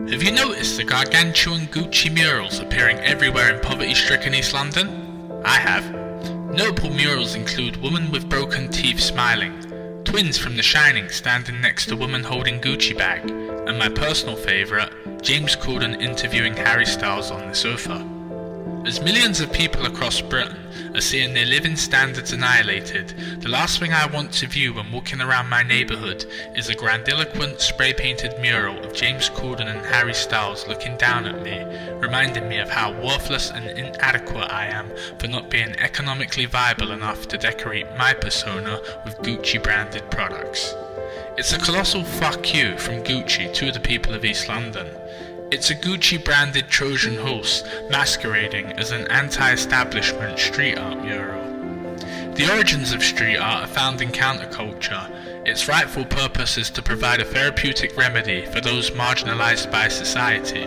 Have you noticed the gargantuan Gucci murals appearing everywhere in poverty-stricken East London? I have. Notable murals include woman with broken teeth smiling, twins from The Shining standing next to woman holding Gucci bag, and my personal favourite, James Corden interviewing Harry Styles on the sofa. As millions of people across Britain are seeing their living standards annihilated, the last thing I want to view when walking around my neighbourhood is a grandiloquent spray-painted mural of James Corden and Harry Styles looking down at me, reminding me of how worthless and inadequate I am for not being economically viable enough to decorate my persona with Gucci-branded products. It's a colossal fuck you from Gucci to the people of East London. It's a Gucci-branded Trojan horse masquerading as an anti-establishment street art mural. The origins of street art are found in counterculture. Its rightful purpose is to provide a therapeutic remedy for those marginalized by society.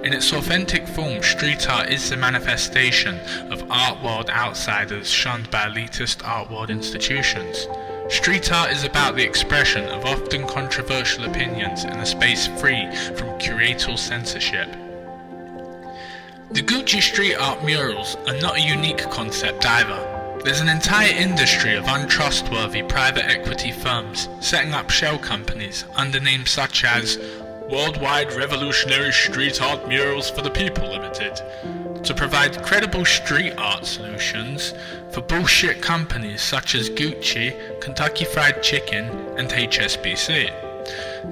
In its authentic form, street art is the manifestation of art world outsiders shunned by elitist art world institutions. Street art is about the expression of often controversial opinions in a space free from curatorial censorship. The Gucci street art murals are not a unique concept either. There's an entire industry of untrustworthy private equity firms setting up shell companies under names such as Worldwide Revolutionary Street Art Murals for the People Limited, to provide credible street art solutions for bullshit companies such as Gucci, Kentucky Fried Chicken, and HSBC.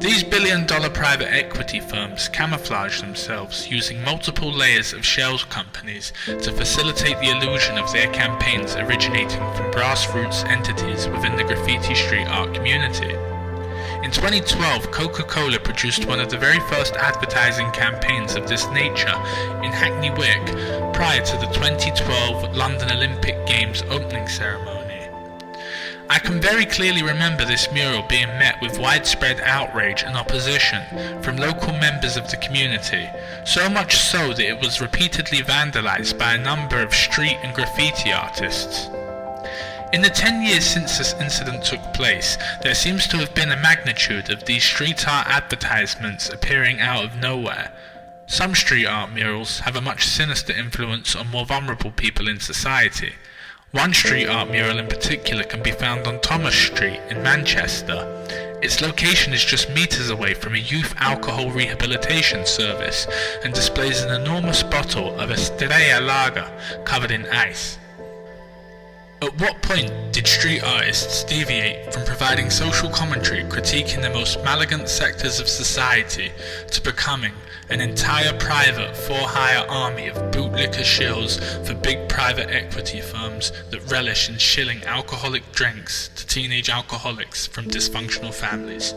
These billion-dollar private equity firms camouflage themselves using multiple layers of shell companies to facilitate the illusion of their campaigns originating from grassroots entities within the graffiti street art community. In 2012, Coca-Cola produced one of the very first advertising campaigns of this nature in Hackney Wick prior to the 2012 London Olympic Games opening ceremony. I can very clearly remember this mural being met with widespread outrage and opposition from local members of the community, so much so that it was repeatedly vandalized by a number of street and graffiti artists. In the 10 years since this incident took place, there seems to have been a magnitude of these street art advertisements appearing out of nowhere. Some street art murals have a much sinister influence on more vulnerable people in society. One street art mural in particular can be found on Thomas Street in Manchester. Its location is just meters away from a youth alcohol rehabilitation service and displays an enormous bottle of Estrella Lager covered in ice. At what point did street artists deviate from providing social commentary critiquing the most malignant sectors of society to becoming an entire private for-hire army of bootlicker shills for big private equity firms that relish in shilling alcoholic drinks to teenage alcoholics from dysfunctional families?